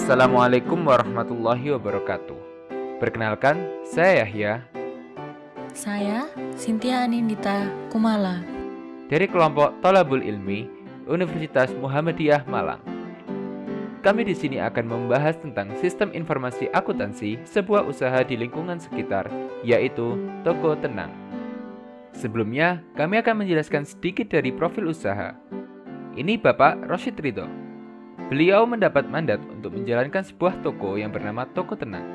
Assalamualaikum warahmatullahi wabarakatuh. Perkenalkan, saya Yahya Saya Cynthia Anindita Kumala dari kelompok Thalabul Ilmi Universitas Muhammadiyah Malang. Kami di sini akan membahas tentang sistem informasi akuntansi sebuah usaha di lingkungan sekitar, yaitu Toko Tenang. Sebelumnya, kami akan menjelaskan sedikit dari profil usaha. Ini Bapak Rosyid Ridho. Beliau mendapat mandat untuk menjalankan sebuah toko yang bernama Toko Tenang.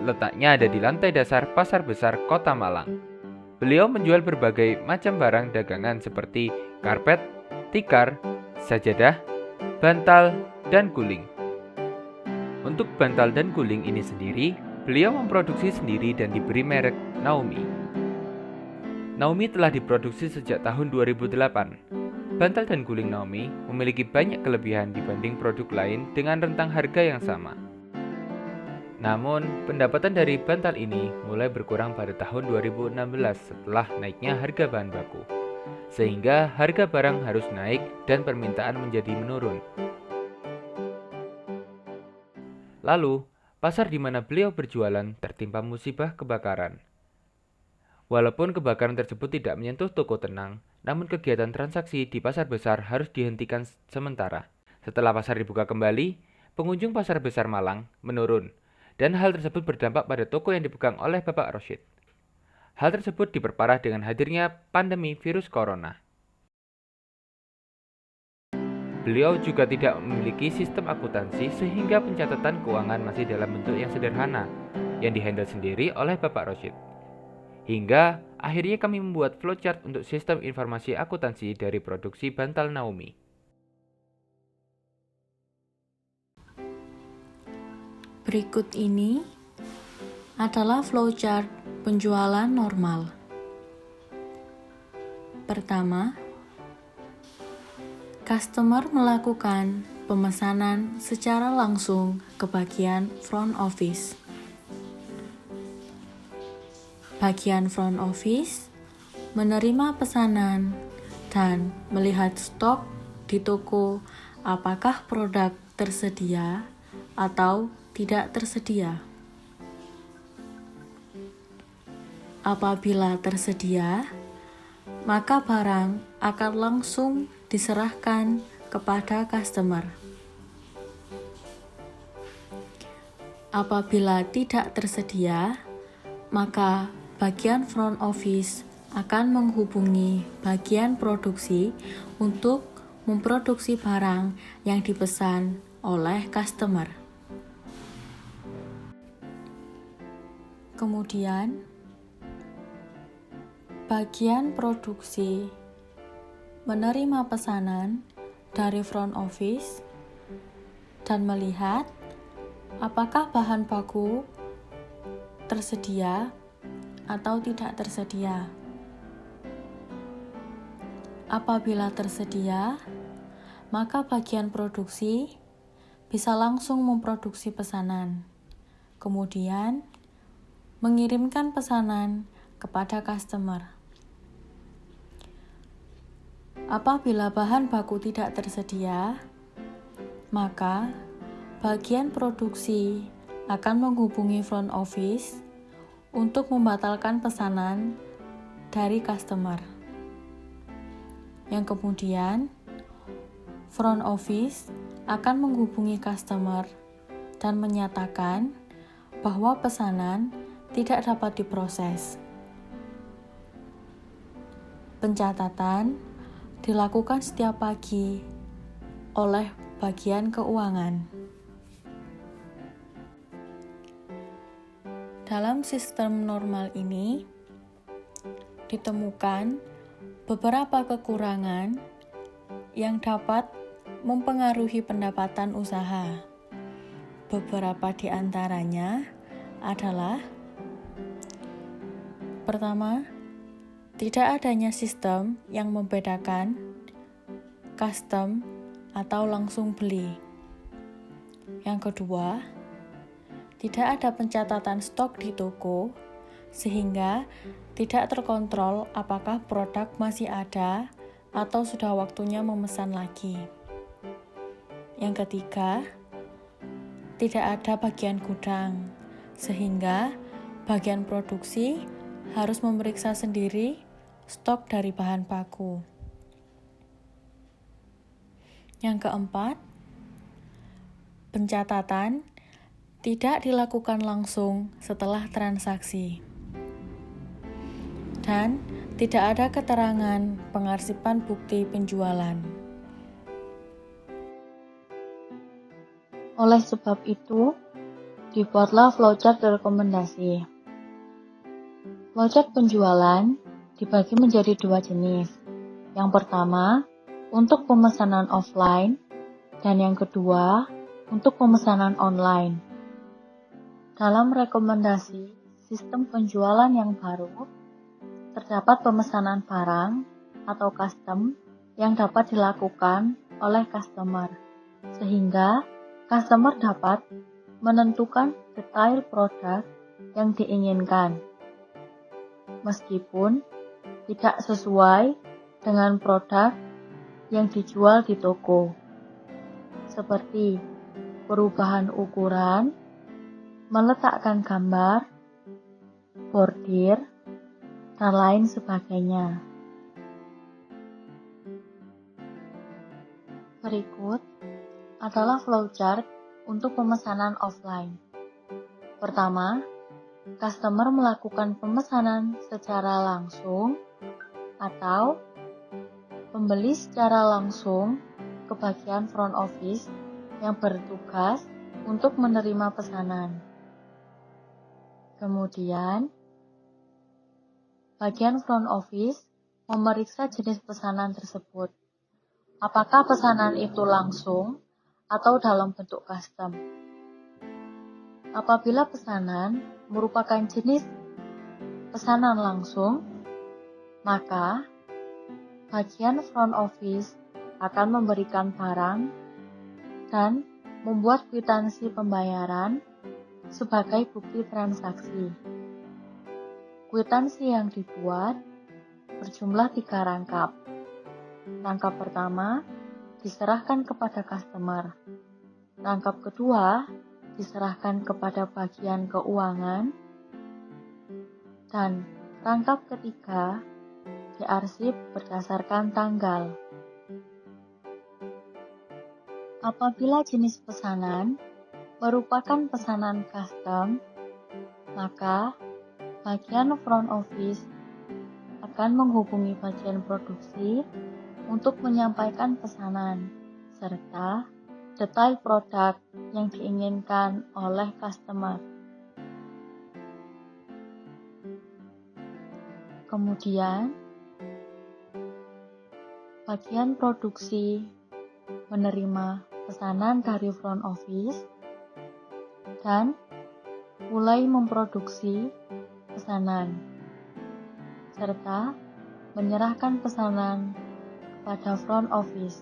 Letaknya ada di lantai dasar Pasar Besar Kota Malang. Beliau menjual berbagai macam barang dagangan seperti karpet, tikar, sajadah, bantal, dan guling. Untuk bantal dan guling ini sendiri, beliau memproduksi sendiri dan diberi merek Naomi. Naomi telah diproduksi sejak tahun 2008. Bantal dan guling Naomi memiliki banyak kelebihan dibanding produk lain dengan rentang harga yang sama. Namun, pendapatan dari bantal ini mulai berkurang pada tahun 2016 setelah naiknya harga bahan baku. Sehingga harga barang harus naik dan permintaan menjadi menurun. Lalu, pasar di mana beliau berjualan tertimpa musibah kebakaran. Walaupun kebakaran tersebut tidak menyentuh Toko Tenang, namun kegiatan transaksi di pasar besar harus dihentikan sementara. Setelah pasar dibuka kembali, pengunjung pasar besar Malang menurun, dan hal tersebut berdampak pada toko yang dipegang oleh Bapak Rosyid. Hal tersebut diperparah dengan hadirnya pandemi virus corona. Beliau juga tidak memiliki sistem akuntansi sehingga pencatatan keuangan masih dalam bentuk yang sederhana, yang dihandle sendiri oleh Bapak Rosyid. Hingga akhirnya kami membuat flowchart untuk sistem informasi akuntansi dari produksi bantal Naomi. Berikut ini adalah flowchart penjualan normal. Pertama, customer melakukan pemesanan secara langsung ke bagian front office. Bagian front office menerima pesanan dan melihat stok di toko apakah produk tersedia atau tidak tersedia. Apabila tersedia, maka barang akan langsung diserahkan kepada customer. Apabila tidak tersedia, maka bagian front office akan menghubungi bagian produksi untuk memproduksi barang yang dipesan oleh customer. Kemudian, bagian produksi menerima pesanan dari front office dan melihat apakah bahan baku tersedia atau tidak tersedia. Apabila tersedia, maka bagian produksi bisa langsung memproduksi pesanan, kemudian mengirimkan pesanan kepada customer. Apabila bahan baku tidak tersedia, maka bagian produksi akan menghubungi front office untuk membatalkan pesanan dari customer. Yang kemudian, front office akan menghubungi customer dan menyatakan bahwa pesanan tidak dapat diproses. Pencatatan dilakukan setiap pagi oleh bagian keuangan. Dalam sistem normal ini, ditemukan beberapa kekurangan yang dapat mempengaruhi pendapatan usaha. Beberapa di antaranya adalah: pertama, tidak adanya sistem yang membedakan custom atau langsung beli. Yang kedua, tidak ada pencatatan stok di toko, sehingga tidak terkontrol apakah produk masih ada atau sudah waktunya memesan lagi. Yang ketiga, tidak ada bagian gudang, sehingga bagian produksi harus memeriksa sendiri stok dari bahan baku. Yang keempat, pencatatan tidak dilakukan langsung setelah transaksi. Dan tidak ada keterangan pengarsipan bukti penjualan. Oleh sebab itu, dibuatlah flowchart rekomendasi. Flowchart penjualan dibagi menjadi dua jenis. Yang pertama, untuk pemesanan offline, dan yang kedua, untuk pemesanan online. Dalam rekomendasi sistem penjualan yang baru, terdapat pemesanan barang atau custom yang dapat dilakukan oleh customer, sehingga customer dapat menentukan detail produk yang diinginkan, meskipun tidak sesuai dengan produk yang dijual di toko, seperti perubahan ukuran, meletakkan gambar, bordir, dan lain sebagainya. Berikut adalah flowchart untuk pemesanan offline. Pertama, customer melakukan pemesanan secara langsung atau pembeli secara langsung ke bagian front office yang bertugas untuk menerima pesanan. Kemudian, bagian front office memeriksa jenis pesanan tersebut. Apakah pesanan itu langsung atau dalam bentuk custom? Apabila pesanan merupakan jenis pesanan langsung, maka bagian front office akan memberikan barang dan membuat kwitansi pembayaran sebagai bukti transaksi. Kwitansi yang dibuat berjumlah 3 rangkap. Rangkap pertama diserahkan kepada customer. Rangkap kedua diserahkan kepada bagian keuangan. Dan rangkap ketiga diarsip berdasarkan tanggal. Apabila jenis pesanan merupakan pesanan custom, maka bagian front office akan menghubungi bagian produksi untuk menyampaikan pesanan, serta detail produk yang diinginkan oleh customer. Kemudian, bagian produksi menerima pesanan dari front office dan mulai memproduksi pesanan, serta menyerahkan pesanan kepada front office,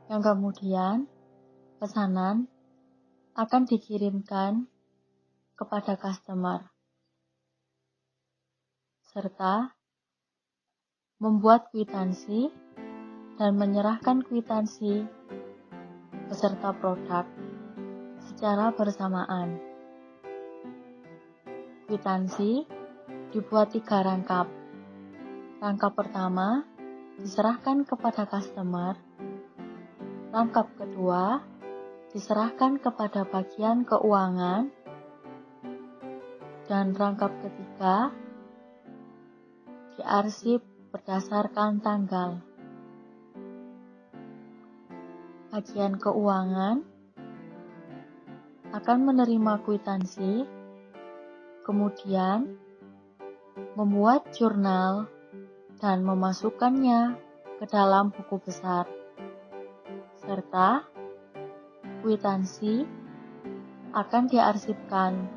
yang kemudian pesanan akan dikirimkan kepada customer, serta membuat kwitansi dan menyerahkan kwitansi beserta produk secara bersamaan. Kwitansi dibuat 3 rangkap. Rangkap pertama diserahkan kepada customer. Rangkap kedua diserahkan kepada bagian keuangan. Dan rangkap ketiga diarsip berdasarkan tanggal. Bagian keuangan akan menerima kwitansi, kemudian membuat jurnal dan memasukkannya ke dalam buku besar, serta kwitansi akan diarsipkan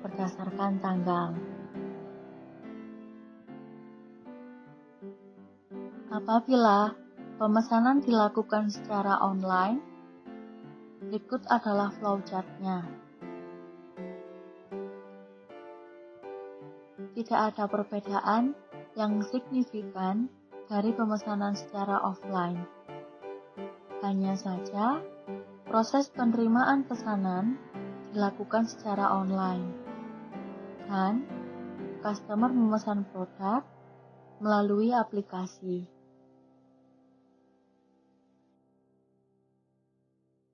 berdasarkan tanggal. Apabila pemesanan dilakukan secara online, berikut adalah flowchart-nya. Tidak ada perbedaan yang signifikan dari pemesanan secara offline. Hanya saja, Proses penerimaan pesanan dilakukan secara online, dan customer memesan produk melalui aplikasi.